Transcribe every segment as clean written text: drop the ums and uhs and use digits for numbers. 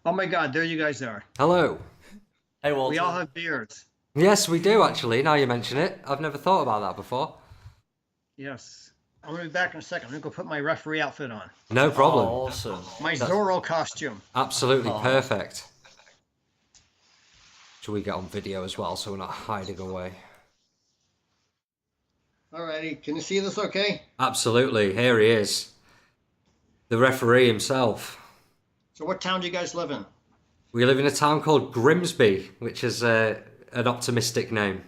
Oh my God, there you guys are. Hello. Hey We all Walter. have beards. Yes, we do actually. Now you mention it, I've never thought about that before. Yes. I'm gonna be back in a second. I'm gonna go put my referee outfit on. No problem. Oh, awesome. My That's Zorro costume. absolutely Oh, perfect. Should we get on video as well so we're not hiding away? Alrighty, can you see this okay? Absolutely. Here he is, the referee himself. So what town do you guys live in? We live in a town called Grimsby, which is an optimistic name.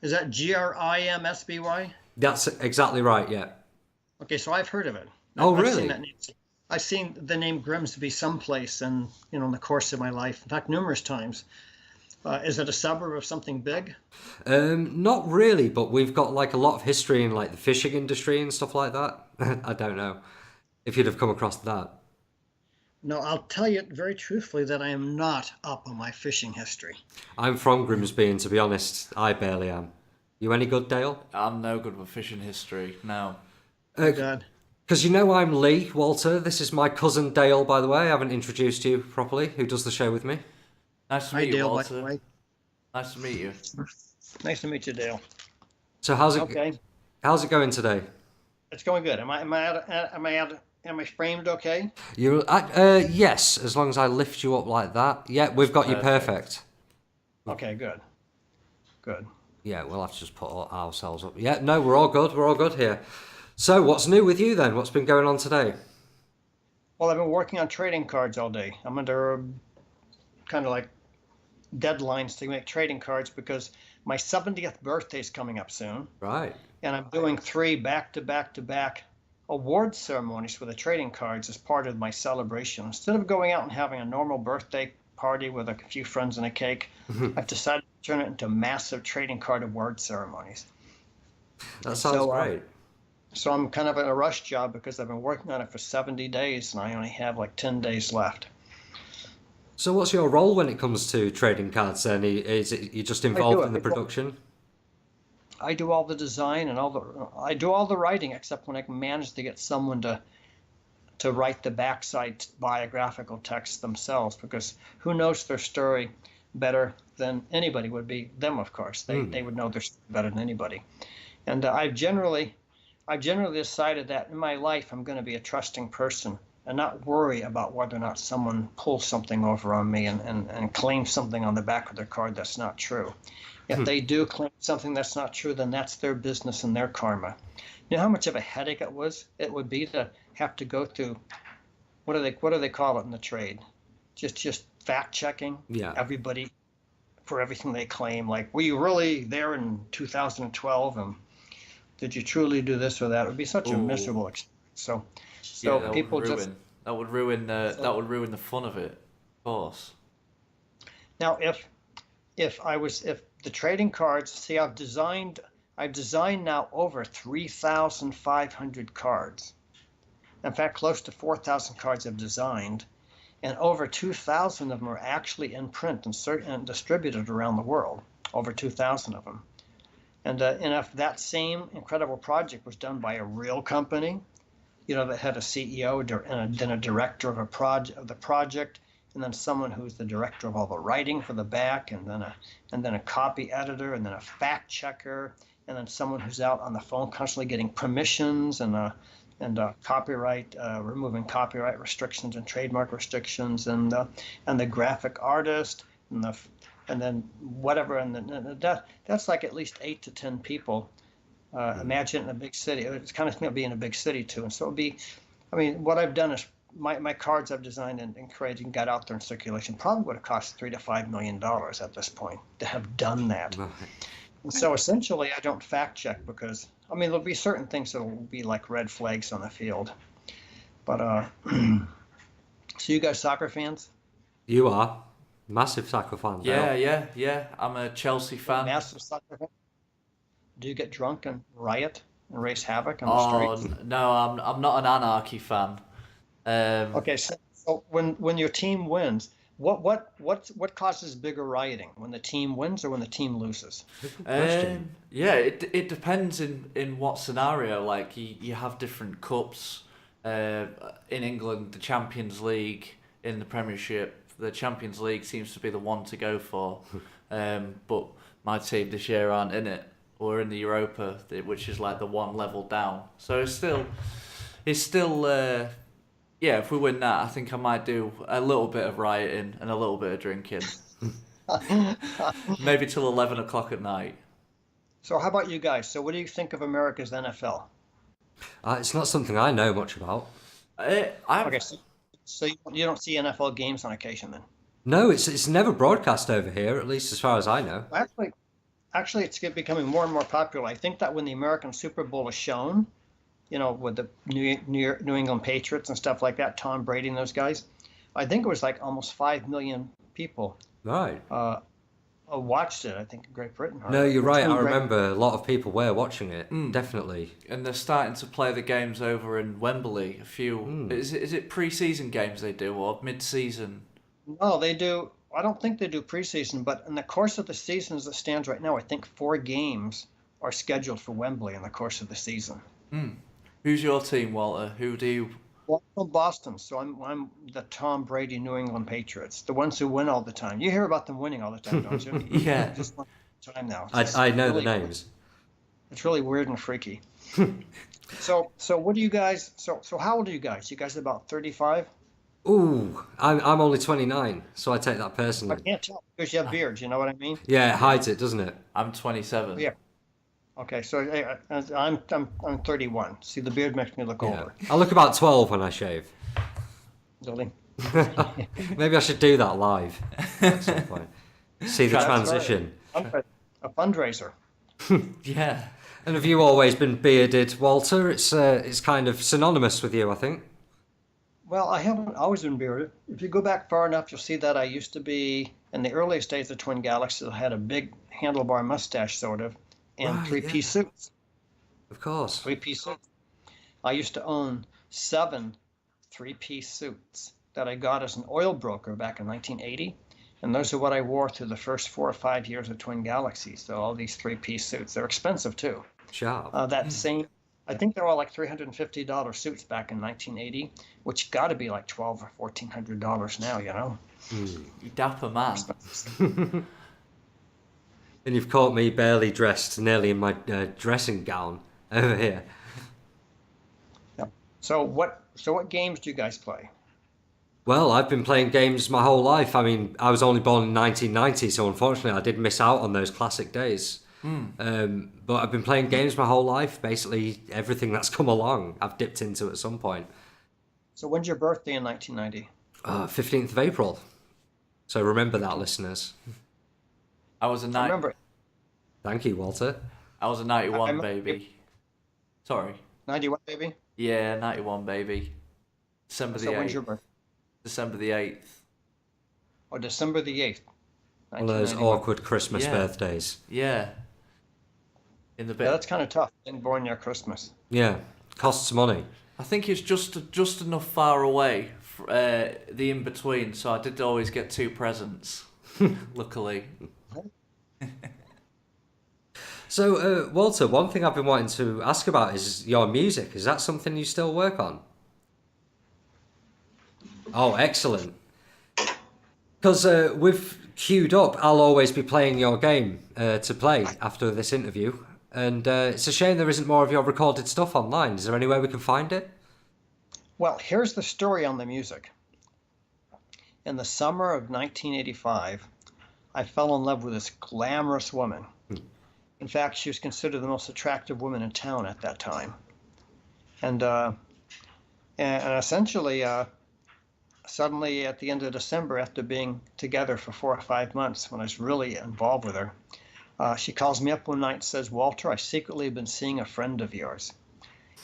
Is that Grimsby? That's exactly right. Yeah. Okay, so I've heard of it. Oh, I've seen really? that name. I've seen the name Grimsby someplace and in the course of my life. In fact, numerous times. Is it a suburb of something big? Not really, but we've got like a lot of history in like the fishing industry and stuff like that. I don't know if you'd have come across that. No, I'll tell you very truthfully that I am not up on my fishing history. I'm from Grimsby, and to be honest, I barely am. You any good, Dale? I'm no good with fishing history. No. Oh God. Because you know I'm Lee, Walter. This is my cousin Dale, by the way. I haven't introduced you properly. Who does the show with me? Nice to Hi, meet you, Dale, by the Walter. way. Nice to meet you. Nice to meet you, Dale. So Okay, how's it going today? it's going good. Am I framed okay? You yes, as long as I lift you up like that. Yeah, we've got you Perfect. perfect. Okay, good. Good. Yeah, we'll have to just put ourselves up. Yeah, no, we're all good. We're all good here. So what's new with you then? What's been going on today? Well, I've been working on trading cards all day. I'm under kind of like deadlines to make trading cards because my 70th birthday is coming up soon, Right. and I'm doing three back to back award ceremonies for the trading cards as part of my celebration. Instead of going out and having a normal birthday party with a few friends and a cake, I've decided to turn it into massive trading card award ceremonies. That And sounds so, great. so I'm kind of in a rush job because I've been working on it for 70 days and I only have like 10 days left. So what's your role when it comes to trading cards then? Is it you're just I do involved it. in the production? I do all the design and I do all the writing except when I can manage to get someone to write the backside biographical text themselves because who knows their story better than anybody would be them, of course. They would know their story better than anybody. And I've generally decided that in my life I'm going to be a trusting person and not worry about whether or not someone pulls something over on me and claims something on the back of their card that's not true. If they do claim something that's not true, then that's their business and their karma. You know how much of a headache it would be to have to go through what do they call it in the trade? Just fact checking Yeah. everybody for everything they claim. Like, were you really there in 2012? And did you truly do this or that? It would be such a Oh, miserable experience. So, yeah, so that would people just ruin. That so would ruin the fun of it. Of course. now if the trading cards, see, I've designed now over 3,500 cards. In fact, close to 4,000 cards I've designed, and over 2,000 of them are actually in print and distributed around the world. Over 2,000 of them. And if that same incredible project was done by a real company, that had a CEO and then a director of the project, and then someone who's the director of all the writing for the back, and then a copy editor, and then a fact checker, and then someone who's out on the phone constantly getting permissions and copyright, removing copyright restrictions and trademark restrictions, and the graphic artist, and then whatever, and that's like at least 8 to 10 people. Imagine in a big city. It's kind of going to be in a big city too, and so it'll be. I mean, what I've done is my cards I've designed and created and got out there in circulation probably would have cost $3 to $5 million at this point to have done that. Right. And so essentially, I don't fact check because I mean there'll be certain things that will be like red flags on the field. But so you guys soccer fans? You are massive soccer fan, Yeah, Dale. yeah, yeah. I'm a Chelsea fan. Massive soccer fans? Do you get drunk and riot and raise havoc on the Oh streets? no, I'm not an anarchy fan. Um, Okay, so when your team wins, what causes bigger rioting? When the team wins or when the team loses? Good question. yeah, it depends in what scenario. Like you have different cups. In England, the Champions League in the Premiership. The Champions League seems to be the one to go for. But my team this year aren't in it. We're in the Europa, which is like the one level down. So it's still, yeah, if we win that, I think I might do a little bit of rioting and a little bit of drinking. Maybe till 11 o'clock at night. So how about you guys? So what do you think of America's NFL? It's not something I know much about. Okay, so you don't see NFL games on occasion then? No, it's never broadcast over here, at least as far as I know. Actually, it's becoming more and more popular. I think that when the American Super Bowl is shown, with the New England Patriots and stuff like that, Tom Brady and those guys, I think it was like almost 5 million people Right. watched it, I think, in Great Britain. No, you're right. I remember a lot of people were watching it, definitely. And they're starting to play the games over in Wembley. A few. Is it pre-season games they do or mid-season? No, they do. I don't think they do preseason, but in the course of the season as it stands right now, I think 4 games are scheduled for Wembley in the course of the season. Who's your team, Walter? Who do you... Well, I'm from Boston, so I'm the Tom Brady New England Patriots, the ones who win all the time. You hear about them winning all the time, don't you? Yeah. Just one time now. I know really, the names. It's really weird and freaky. So what do you guys? So how old are you guys? You guys are about 35? Ooh, I'm only 29, so I take that personally. I can't tell because you have beards. You know what I mean? Yeah, it hides it, doesn't it? I'm 27. Yeah. Okay, so I'm 31. See, the beard makes me look older. I look about 12 when I shave. Really? Maybe I should do that live at some point. See the transition. A fundraiser. Yeah. And have you always been bearded, Walter? It's kind of synonymous with you, I think. Well, I haven't always been bearded. If you go back far enough, you'll see that I used to be, in the earliest days of Twin Galaxies, I had a big handlebar mustache, sort of, and three-piece suits. Of course. 3-piece suits. I used to own 7 3-piece suits that I got as an oil broker back in 1980. And those are what I wore through the first 4 or 5 years of Twin Galaxies. So all these 3-piece suits, they're expensive too. Sharp. I think they were all like $350 suits back in 1980, which got to be like $1,200 or $1,400 now, you know? You dapper man. And you've caught me barely dressed, nearly in my dressing gown over here. Yeah. So what games do you guys play? Well, I've been playing games my whole life. I mean, I was only born in 1990, so unfortunately I did miss out on those classic days. But I've been playing games my whole life. Basically, everything that's come along, I've dipped into at some point. So when's your birthday in 1990? 15th of April. So remember that, listeners. I was a I remember. Thank you, Walter. I was a 91 baby. Sorry. 91 baby? Yeah, 91 baby. December the 8th. So when's your birthday? December the 8th. Oh, December the 8th. One of those awkward Christmas birthdays. Yeah. In the bit. Yeah, that's kind of tough, being born near Christmas. Yeah, costs money. I think it's just enough far away, the in-between, so I did always get 2 presents, luckily. So, Walter, one thing I've been wanting to ask about is your music. Is that something you still work on? Oh, excellent. Because we've queued up, I'll always be playing your game to play after this interview. And it's a shame there isn't more of your recorded stuff online. Is there any way we can find it? Well, here's the story on the music. In the summer of 1985, I fell in love with this glamorous woman. In fact, she was considered the most attractive woman in town at that time. And essentially, suddenly at the end of December, after being together for 4 or 5 months, when I was really involved with her, she calls me up one night and says, "Walter, I secretly have been seeing a friend of yours."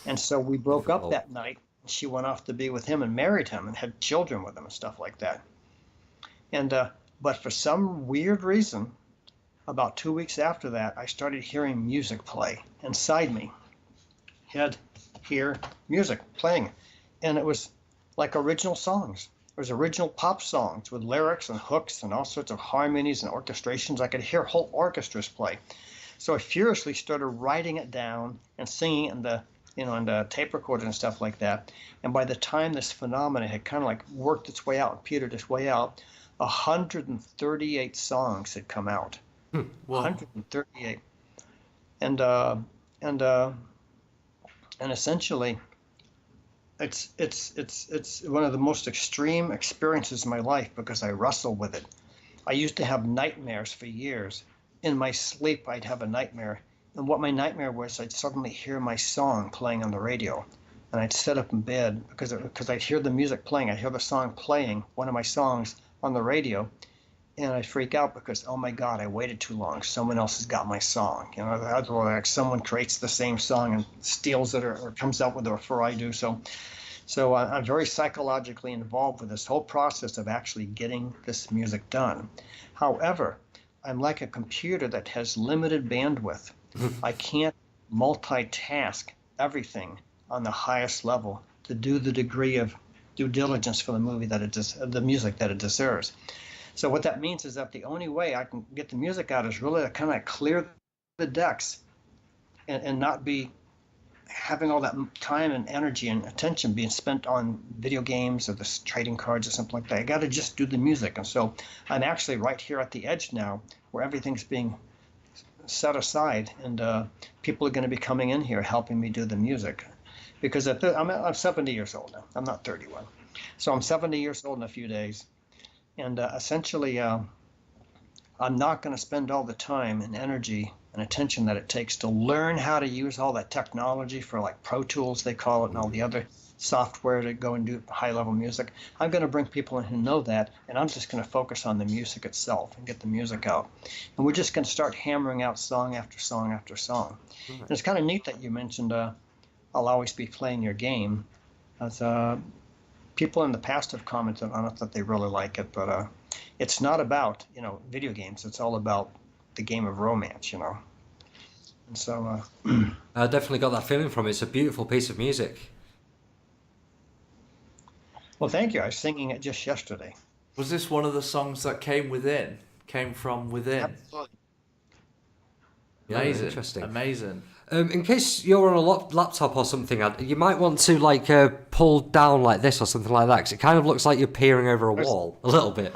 And so we broke up that night. She went off to be with him and married him and had children with him and stuff like that. And but for some weird reason, about 2 weeks after that, I started hearing music play inside me. I'd hear music playing, and it was like original songs. It was original pop songs with lyrics and hooks and all sorts of harmonies and orchestrations. I could hear whole orchestras play. So I furiously started writing it down and singing it and tape recorder and stuff like that. And by the time this phenomenon had kind of like worked its way out and petered its way out, 138 songs had come out. Whoa. 138. And uh, and uh, and essentially, it's one of the most extreme experiences in my life because I wrestle with it. I used to have nightmares for years. In my sleep, I'd have a nightmare. And what my nightmare was, I'd suddenly hear my song playing on the radio. And I'd sit up in bed because I'd hear the music playing. I'd hear the song playing, one of my songs on the radio. And I'd freak out because, oh my God, I waited too long. Someone else has got my song. Like someone creates the same song and steals it or comes out with it before I do. So I'm very psychologically involved with this whole process of actually getting this music done. However, I'm like a computer that has limited bandwidth. I can't multitask everything on the highest level to do the degree of due diligence for the the music that it deserves. So what that means is that the only way I can get the music out is really to kind of clear the decks and not be having all that time and energy and attention being spent on video games or the trading cards or something like that. I got to just do the music. And so I'm actually right here at the edge now where everything's being set aside and people are going to be coming in here helping me do the music. Because I'm 70 years old now. I'm not 31. So I'm 70 years old in a few days. And essentially, I'm not going to spend all the time and energy and attention that it takes to learn how to use all that technology for like Pro Tools, they call it, and all the other software to go and do high-level music. I'm going to bring people in who know that, and I'm just going to focus on the music itself and get the music out. And we're just going to start hammering out song after song after song. And it's kind of neat that you mentioned I'll always be playing your game. As people in the past have commented on it that they really like it, but it's not about, video games. It's all about the game of romance, And so I definitely got that feeling from it. It's a beautiful piece of music. well, thank you. I was singing it just yesterday. Was this one of the songs that came from within? Absolutely. Amazing. Interesting. Amazing. In case you're on a laptop or something, you might want to pull down like this or something like that, because it kind of looks like you're peering over a wall a little bit.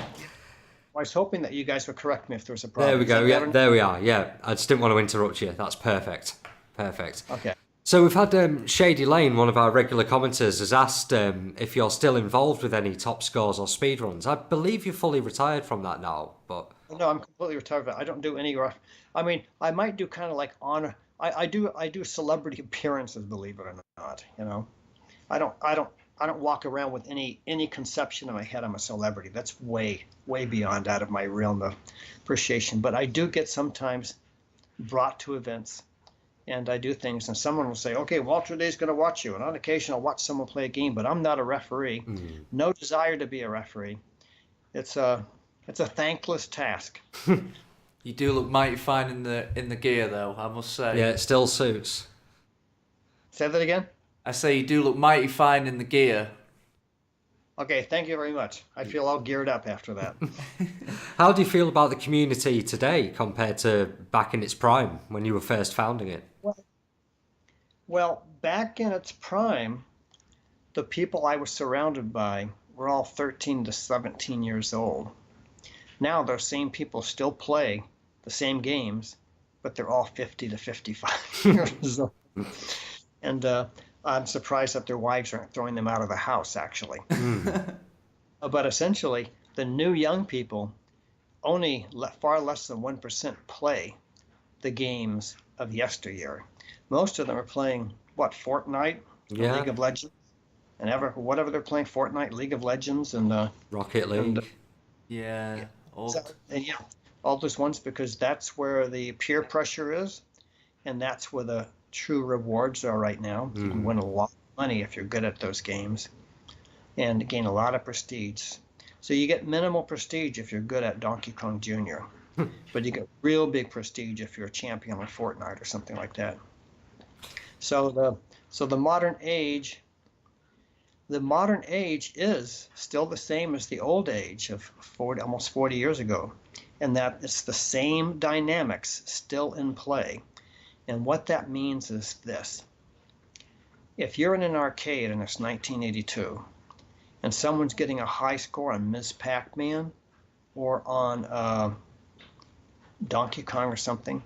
I was hoping that you guys would correct me if there was a problem. There we go. Yeah, there we are. Yeah, I just didn't want to interrupt you. That's perfect. Perfect. Okay. So we've had Shady Lane, one of our regular commenters, has asked if you're still involved with any top scores or speedruns. I believe you're fully retired from that now, but... No, I'm completely retired. I don't do any rough. I mean, I might do kind of like honor. I do celebrity appearances, believe it or not. I don't walk around with any conception in my head I'm a celebrity. That's way beyond out of my realm of appreciation. But I do get sometimes brought to events, and I do things, and someone will say, "Okay, Walter Day's going to watch you," and on occasion I'll watch someone play a game, but I'm not a referee. No desire to be a referee. It's a thankless task. You do look mighty fine in the gear, though, I must say. Yeah, it still suits. Say that again? I say you do look mighty fine in the gear. Okay, thank you very much. I feel all geared up after that. How do you feel about the community today compared to back in its prime when you were first founding it? Well, back in its prime, the people I was surrounded by were all 13 to 17 years old. Now those same people still play the same games, but they're all 50 to 55 years old. And I'm surprised that their wives aren't throwing them out of the house, actually. But essentially, the new young people, only far less than 1% play the games of yesteryear. Most of them are playing, Fortnite, League of Legends, and whatever they're playing, Fortnite, League of Legends, and Rocket League. All those ones, because that's where the peer pressure is, and that's where the true rewards are right now. You can win a lot of money if you're good at those games and gain a lot of prestige. So you get minimal prestige if you're good at Donkey Kong Jr., but you get real big prestige if you're a champion on Fortnite or something like that. So the modern age is still the same as the old age of almost 40 years ago, and that it's the same dynamics still in play. And what that means is this. If you're in an arcade and it's 1982 and someone's getting a high score on Ms. Pac-Man or on Donkey Kong or something,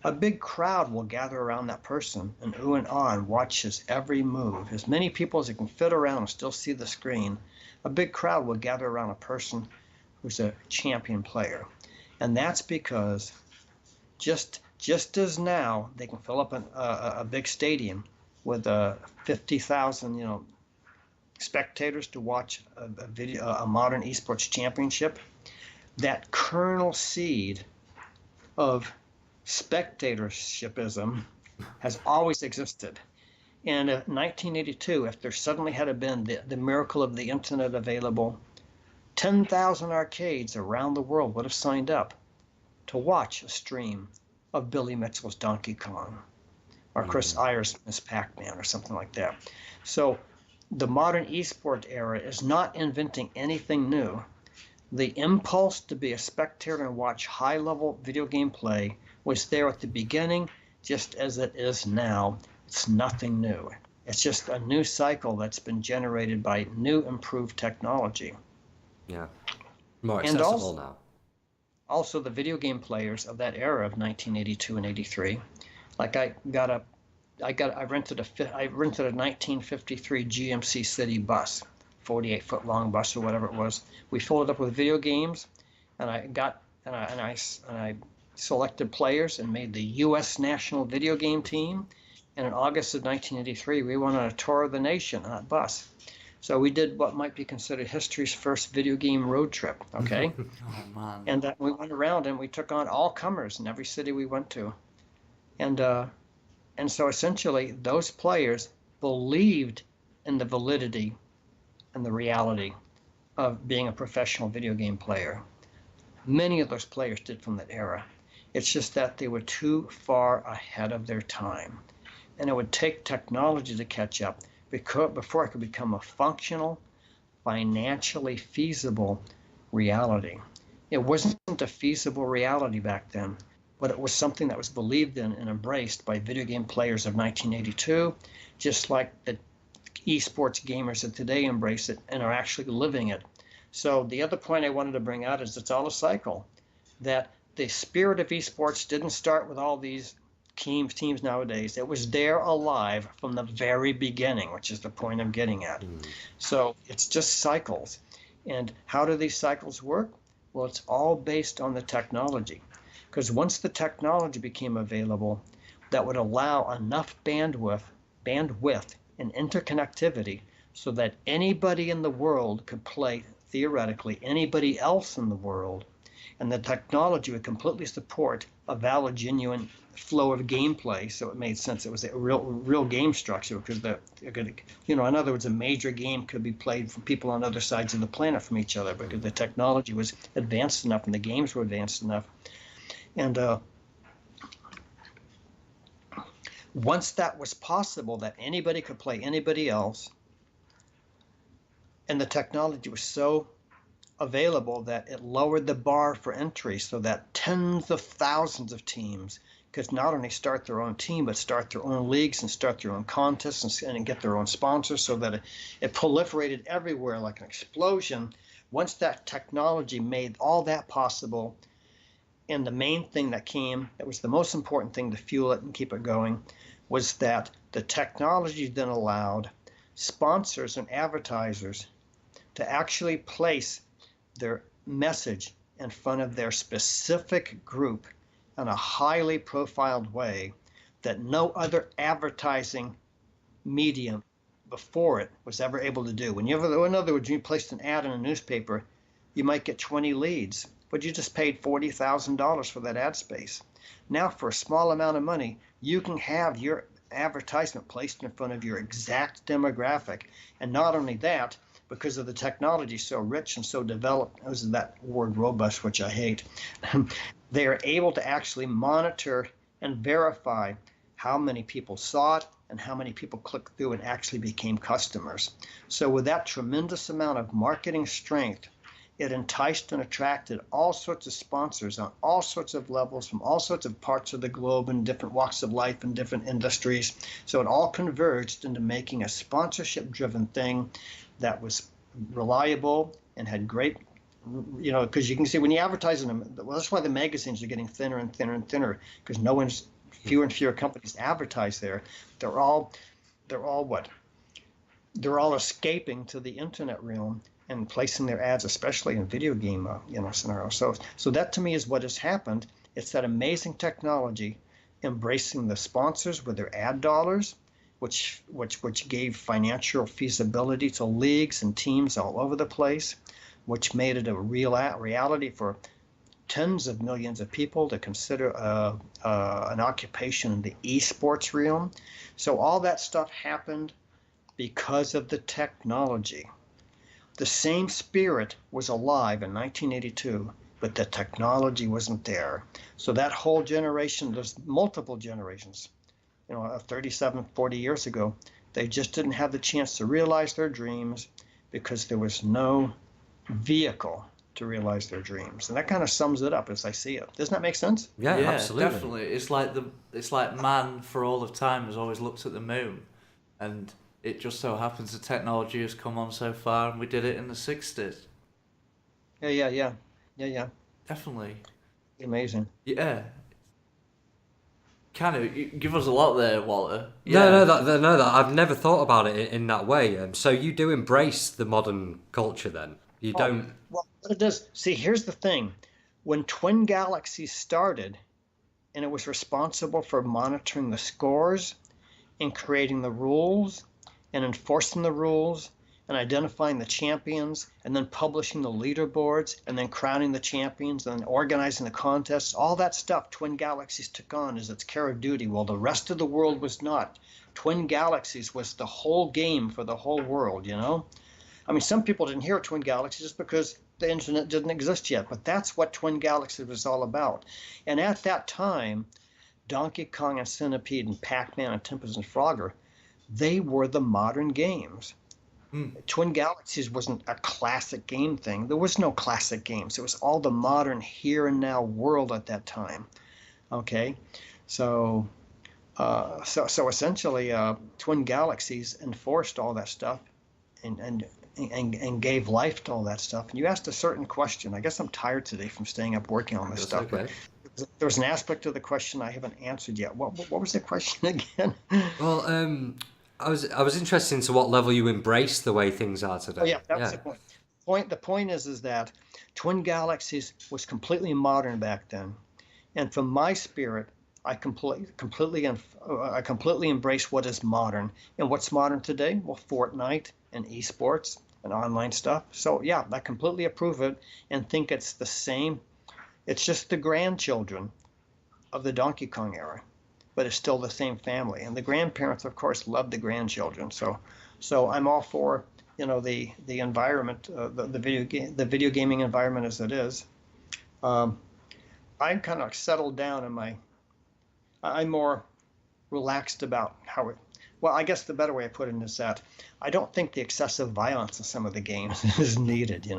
a big crowd will gather around that person and ooh and ah and watch his every move. As many people as it can fit around and still see the screen, a big crowd will gather around a person who's a champion player. And that's because just as now they can fill up a big stadium with 50,000 spectators to watch a modern esports championship, that kernel seed of spectatorshipism has always existed. And in 1982, if there suddenly had been the miracle of the internet available, 10,000 arcades around the world would have signed up to watch a stream of Billy Mitchell's Donkey Kong or Chris Ayer's Miss Pac-Man or something like that. So the modern esport era is not inventing anything new. The impulse to be a spectator and watch high-level video game play was there at the beginning, just as it is now. It's nothing new. It's just a new cycle that's been generated by new improved technology. Yeah, more accessible and now. Also, the video game players of that era of 1982 and 83, like I rented a 1953 GMC City bus, 48-foot long bus or whatever it was. We filled it up with video games, and I selected players and made the U.S. national video game team. And in August of 1983, we went on a tour of the nation on that bus. So we did what might be considered history's first video game road trip, okay? Oh, man. And we went around and we took on all comers in every city we went to. And so essentially those players believed in the validity and the reality of being a professional video game player. Many of those players did from that era. It's just that they were too far ahead of their time. And it would take technology to catch up before it could become a functional, financially feasible reality. It wasn't a feasible reality back then, but it was something that was believed in and embraced by video game players of 1982, just like the esports gamers of today embrace it and are actually living it. So the other point I wanted to bring out is it's all a cycle, that the spirit of esports didn't start with all these teams nowadays. It was there alive from the very beginning, which is the point I'm getting at. So it's just cycles. And how do these cycles work? Well, it's all based on the technology. Because once the technology became available that would allow enough bandwidth and interconnectivity so that anybody in the world could play, theoretically, anybody else in the world, and the technology would completely support a valid, genuine flow of gameplay, so it made sense. It was a real game structure because in other words, a major game could be played from people on other sides of the planet from each other because the technology was advanced enough and the games were advanced enough. And once that was possible, that anybody could play anybody else, and the technology was so available that it lowered the bar for entry so that tens of thousands of teams could not only start their own team, but start their own leagues and start their own contests and get their own sponsors, so that it proliferated everywhere like an explosion. Once that technology made all that possible, and the main thing that was the most important thing to fuel it and keep it going, was that the technology then allowed sponsors and advertisers to actually place their message in front of their specific group in a highly profiled way that no other advertising medium before it was ever able to do. In other words, you placed an ad in a newspaper, you might get 20 leads, but you just paid $40,000 for that ad space. Now, for a small amount of money, you can have your advertisement placed in front of your exact demographic. And not only that, because of the technology so rich and so developed, is that word robust, which I hate, they are able to actually monitor and verify how many people saw it and how many people clicked through and actually became customers. So with that tremendous amount of marketing strength it enticed and attracted all sorts of sponsors on all sorts of levels from all sorts of parts of the globe and different walks of life and different industries. So it all converged into making a sponsorship-driven thing that was reliable and had great, because you can see when you advertise in them, well, that's why the magazines are getting thinner and thinner and thinner, because fewer and fewer companies advertise there. They're all what? They're all escaping to the internet realm and placing their ads, especially in video game, scenarios. So that to me is what has happened. It's that amazing technology embracing the sponsors with their ad dollars, which gave financial feasibility to leagues and teams all over the place, which made it a real reality for tens of millions of people to consider an occupation in the eSports realm. So all that stuff happened because of the technology. The same spirit was alive in 1982, but the technology wasn't there. So that whole generation, there's multiple generations, 37, 40 years ago, they just didn't have the chance to realize their dreams because there was no vehicle to realize their dreams. And that kind of sums it up as I see it. Doesn't that make sense? Yeah, absolutely. Definitely. It's like man for all of time has always looked at the moon, and it just so happens the technology has come on so far, and we did it in the 60s. Yeah. Definitely. Amazing. Yeah. Kind of give us a lot there, Walter. Yeah. No, I've never thought about it in that way. So you do embrace the modern culture then? You don't... Well, it does. See, here's the thing. When Twin Galaxies started, and it was responsible for monitoring the scores and creating the rules and enforcing the rules and identifying the champions and then publishing the leaderboards and then crowning the champions and then organizing the contests, all that stuff Twin Galaxies took on as its care of duty. Well, the rest of the world was not. Twin Galaxies was the whole game for the whole world, I mean, some people didn't hear Twin Galaxies just because the internet didn't exist yet, but that's what Twin Galaxies was all about. And at that time, Donkey Kong and Centipede and Pac-Man and Tempest and Frogger, they were the modern games. Twin Galaxies wasn't a classic game thing. There was no classic games. It was all the modern here and now world at that time. Okay, so essentially, Twin Galaxies enforced all that stuff, and gave life to all that stuff. And you asked a certain question. I guess I'm tired today from staying up working on this stuff. Okay. But there was an aspect of the question I haven't answered yet. What was the question again? Well, I was interested into what level you embrace the way things are today. Oh yeah, that was the point. The point is that Twin Galaxies was completely modern back then, and from my spirit, I completely embrace what is modern. And what's modern today? Well, Fortnite and eSports and online stuff. So yeah, I completely approve it and think it's the same. It's just the grandchildren of the Donkey Kong era, but it's still the same family. And the grandparents, of course, love the grandchildren. So I'm all for the environment, the video gaming environment as it is. I'm kind of settled down in my. I'm more relaxed about how it. Well, I guess the better way I put it is that I don't think the excessive violence in some of the games is needed.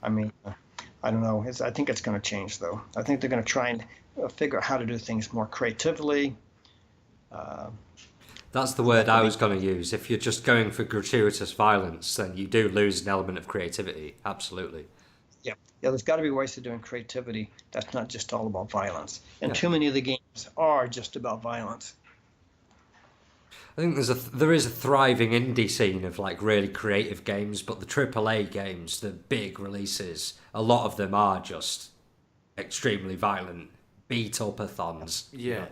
I mean, I don't know. I think it's going to change, though. I think they're going to try and figure out how to do things more creatively. That's the word I was going to use. If you're just going for gratuitous violence, then you do lose an element of creativity. Absolutely. Yeah, there's got to be ways of doing creativity that's not just all about violence. And too many of the games are just about violence. I think there is a thriving indie scene of like really creative games, but the AAA games, the big releases, a lot of them are just extremely violent, beat-up-a-thons. Yeah.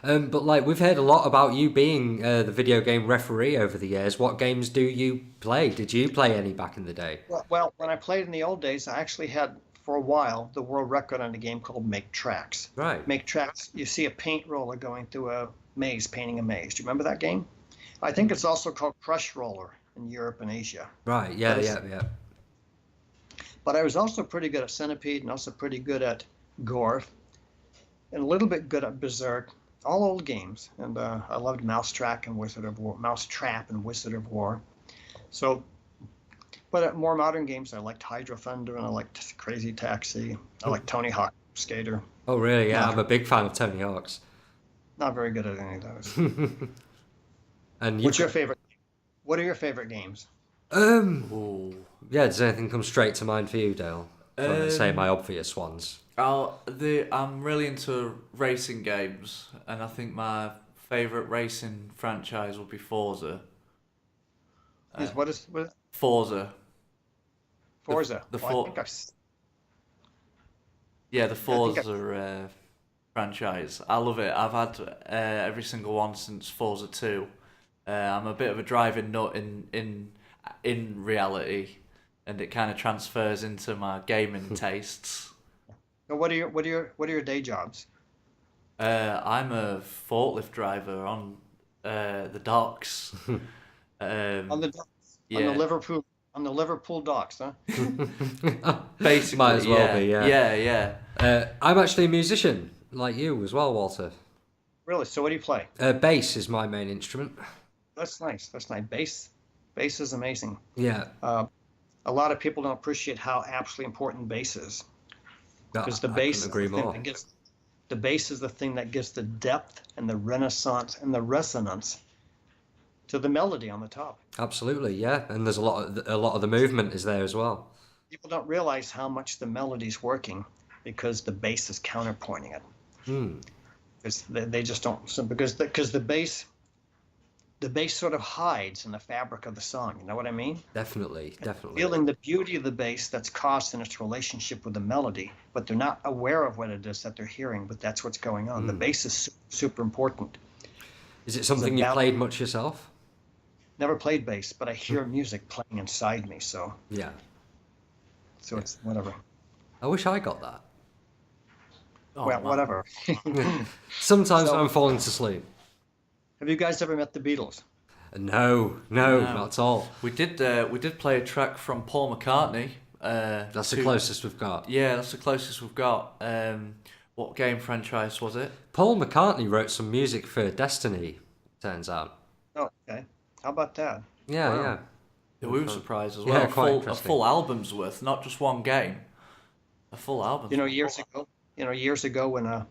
But like we've heard a lot about you being the video game referee over the years. What games do you play? Did you play any back in the day? Well, when I played in the old days, I actually had for a while the world record on a game called Make Tracks. Right. Make Tracks. You see a paint roller going through a maze, painting a maze. Do you remember that game? I think it's also called Crush Roller in Europe and Asia. Right. Yeah. But I was also pretty good at Centipede and also pretty good at Gorf and a little bit good at Berserk. All old games, and I loved Mousetrap and Wizard of War. So But more modern games, I liked Hydro Thunder and I liked Crazy Taxi. I like Tony Hawk Skater. Oh, really? Yeah, Not, I'm a big fan of Tony Hawk's. not very good at any of those. And What's your favorite? What are your favorite games? Ooh. Yeah, does anything come straight to mind for you, Dale? Trying to say my obvious ones. I'm really into racing games, and I think my favourite racing franchise would be Forza. What is Forza. Forza? The Well, I think Yeah, the Forza franchise. I love it. I've had every single one since Forza 2. I'm a bit of a driving nut in reality, and it kind of transfers into my gaming tastes. So what are your day jobs? I'm a forklift driver on the docks. On the docks, yeah. on the Liverpool docks, huh? Basically, Might as well be, yeah. Yeah. I'm actually a musician, like you as well, Walter. Really? So what do you play? Bass is my main instrument. That's nice. That's nice. Bass is amazing. Yeah. A lot of people don't appreciate how absolutely important bass is, because the bass agree more. The bass is the thing that gives the depth and the renaissance and the resonance to the melody on the top. Absolutely, yeah. And there's a lot of the movement is there as well. People don't realize how much the melody's working because the bass is counterpointing it. Because they just don't. So because the bass sort of hides in the fabric of the song. You know what I mean? Definitely. Feeling the beauty of the bass that's caused in its relationship with the melody, but they're not aware of what it is that they're hearing, but that's what's going on. The bass is super important. Is it something you played much yourself? Never played bass, but I hear music playing inside me, so Yeah. So it's whatever. I wish I got that. Well, whatever. Sometimes I'm falling to sleep. Have you guys ever met the Beatles? No, not at all. We did play a track from Paul McCartney. That's the closest we've got. Yeah, that's the closest we've got. What game franchise was it? Paul McCartney wrote some music for Destiny, turns out. Oh, okay. How about that? Yeah, Wow. yeah. Yeah, we were surprised as Yeah, well. quite a interesting. full album's worth, not just one game. A full album. Years ago when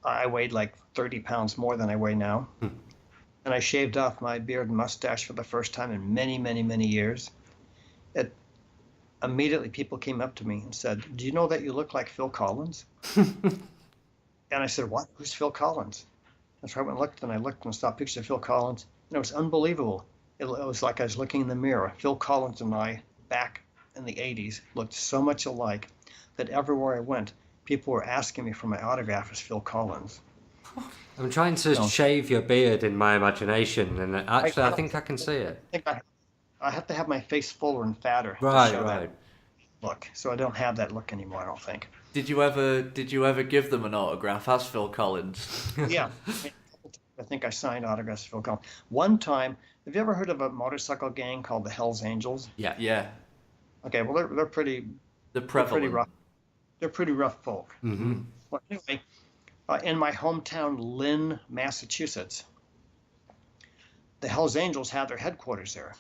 I weighed like 30 pounds more than I weigh now, and I shaved off my beard and mustache for the first time in many, many, many years, immediately people came up to me and said, "Do you know that you look like Phil Collins?" And I said, "What? Who's Phil Collins?" And so I went and looked, and I saw pictures of Phil Collins, and it was unbelievable. It was like I was looking in the mirror. Phil Collins and I, back in the 80s, looked so much alike that everywhere I went, people were asking me for my autograph as Phil Collins. I'm trying to shave your beard in my imagination, and actually I think I can see it. I have to have my face fuller and fatter to show that look. So I don't have that look anymore, I don't think. Did you ever give them an autograph as Phil Collins? Yeah. I think I signed autographs for Phil Collins. One time, have you ever heard of a motorcycle gang called the Hells Angels? Yeah. Yeah. Okay, well they're pretty rough. They're pretty rough folk. Mm-hmm. Well, anyway, in my hometown, Lynn, Massachusetts, the Hells Angels had their headquarters there.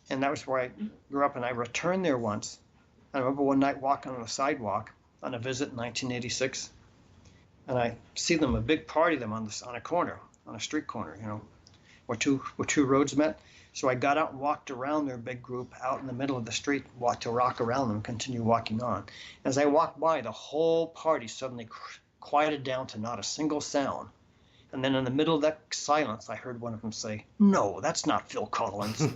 And that was where I grew up, and I returned there once. I remember one night walking on the sidewalk on a visit in 1986, and I see them, a big party of them on a corner, on a street corner, where two roads met. So I got out and walked around their big group out in the middle of the street, walked to rock around them, continue walking on. As I walked by, the whole party suddenly quieted down to not a single sound. And then in the middle of that silence, I heard one of them say, "No, that's not Phil Collins."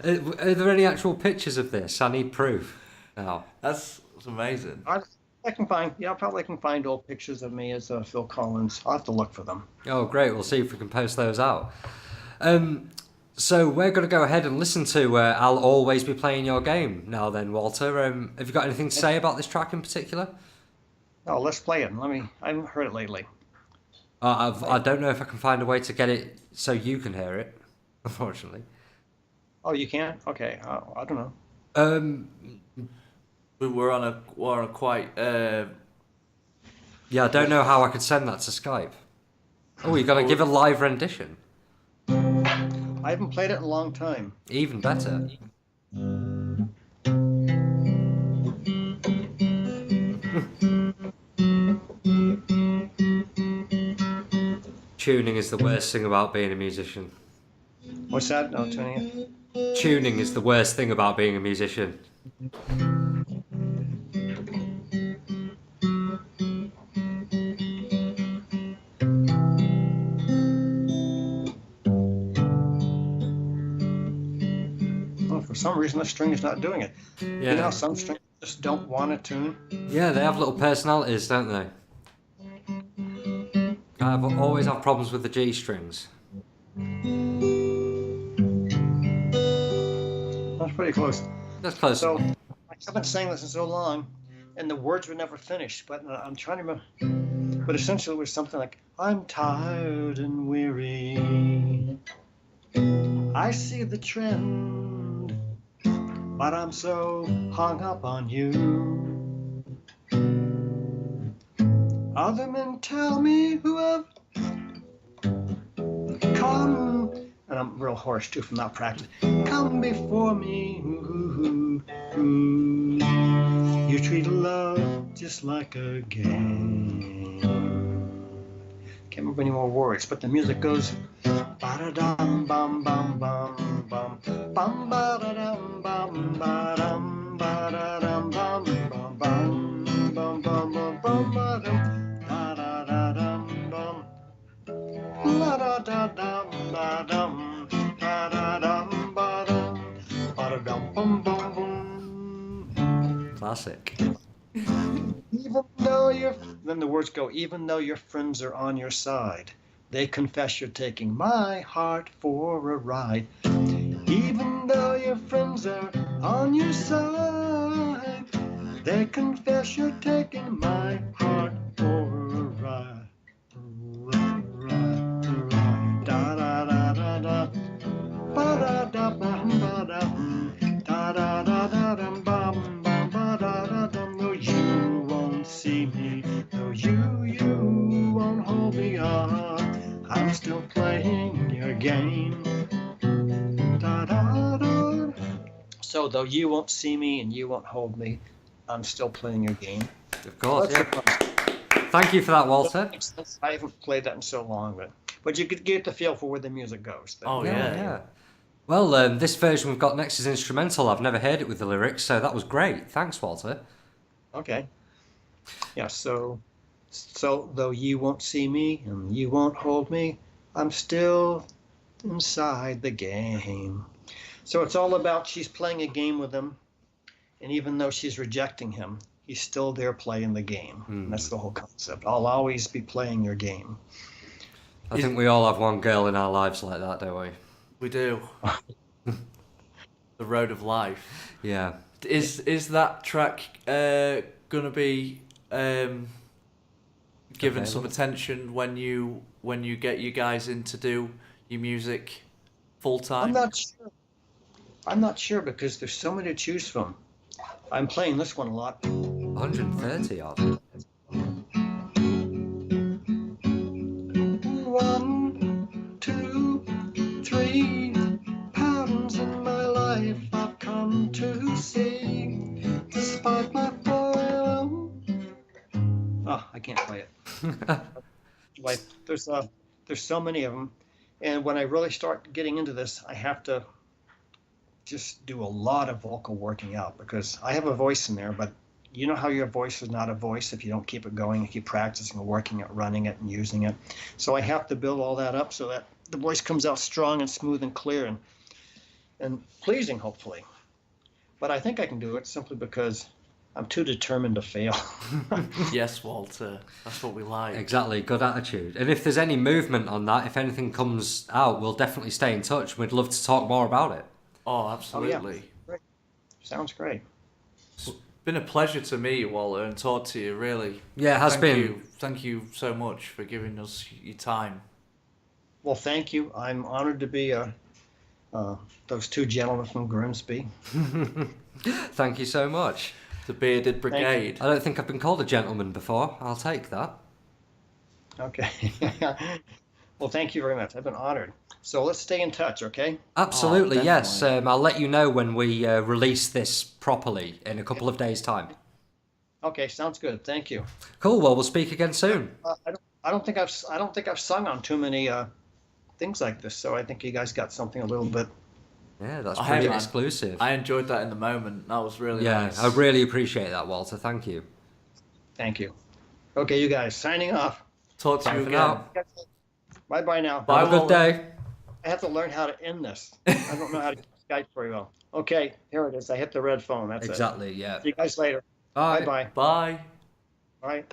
Are there any actual pictures of this? I need proof now. That's amazing. I can probably can find old pictures of me as Phil Collins. I'll have to look for them. Oh, great. We'll see if we can post those out. So we're going to go ahead and listen to I'll Always Be Playing Your Game now then, Walter. Have you got anything to say about this track in particular? Oh, let's play it. I haven't heard it lately. I don't know if I can find a way to get it so you can hear it, unfortunately. Oh, you can't? Okay. I don't know. We're on a quite. Yeah, I don't know how I could send that to Skype. Oh, you're going to give a live rendition? I haven't played it in a long time. Even better. Tuning is the worst thing about being a musician. What's that? No, tuning it. Tuning is the worst thing about being a musician. Well, for some reason, the string is not doing it. Yeah. You know, some strings just don't want to tune. Yeah, they have little personalities, don't they? I always have problems with the G strings. That's pretty close. That's close. So I haven't sang this in so long, and the words were never finished. But I'm trying to remember. But essentially, it was something like, "I'm tired and weary. I see the trend, but I'm so hung up on you. Other men tell me who have come," and I'm real hoarse too from not practice. "Come before me, you treat love just like a game." Can't remember any more words, but the music goes ba-da-dum bum bum bum bum bum ba-da-dum bum ba-dum ba-da-dum bum bum bum bum bum bum bum ba-dum da-da-da-dum bum la-da-da-dum ba-dum da-da-dum ba-dum ba-da-dum bum bum bum. Classic. Even though then the words go, "Even though your friends are on your side, they confess you're taking my heart for a ride. Even though your friends are on your side, they confess you're taking my heart for a ride. Da da da da da. Ba da da bum ba da da da da da dum bum bum ba da da dum. No, you won't see me. No, you won't hold me up. I'm still playing your game. Da, da, da. So though you won't see me and you won't hold me, I'm still playing your game. Of course, That's yeah. Thank you for that, Walter. I haven't played that in so long, but you could get the feel for where the music goes. Oh, yeah. Well, this version we've got next is instrumental. I've never heard it with the lyrics, so that was great. Thanks, Walter. Okay. Yeah, so though you won't see me and you won't hold me, I'm still inside the game. So it's all about she's playing a game with him, and even though she's rejecting him, he's still there playing the game. And that's the whole concept. I'll always be playing your game. I think we all have one girl in our lives like that, don't we? We do. The Road of Life. Yeah. Is that track gonna be given some attention when you get you guys in to do your music full time? I'm not sure because there's so many to choose from. I'm playing this one a lot. 130 odd. 1, 2, 3 patterns in my life I've come to see. Despite my foil. Oh, I can't play it. Like there's so many of them, and when I really start getting into this, I have to just do a lot of vocal working out because I have a voice in there, but you know how your voice is not a voice if you don't keep it going and keep practicing and working it, running it and using it. So I have to build all that up so that the voice comes out strong and smooth and clear and pleasing, hopefully. But I think I can do it simply because I'm too determined to fail. Yes, Walter. That's what we like. Exactly, good attitude. And if there's any movement on that, if anything comes out, we'll definitely stay in touch. We'd love to talk more about it. Oh, absolutely. Oh, yeah. Great. Sounds great. It's been a pleasure to meet you, Walter, and talk to you, really. Yeah, it has been. Thank you so much for giving us your time. Well, thank you. I'm honored to be those two gentlemen from Grimsby. Thank you so much. The Bearded Brigade. I don't think I've been called a gentleman before. I'll take that. Okay. Well, thank you very much. I've been honored. So let's stay in touch, okay? Absolutely, yes. definitely. I'll let you know when we release this properly in a couple of days' time. Okay, sounds good. Thank you. Cool. Well, we'll speak again soon. I don't think I've sung on too many things like this. So I think you guys got something a little bit. Yeah, that's Hey, pretty man. exclusive. I enjoyed that in the moment. That was really Yeah, nice. I really appreciate that, Walter. Thank you. Thank you. Okay, you guys signing off. Talk to Bye you for again. now. Bye bye now. Bye. Have a good Wally. day. I have to learn how to end this. I don't know how to Skype very well. Okay, here it is. I hit the red phone. That's Exactly, yeah. it. See you guys later. Bye. Bye bye. Bye. Bye.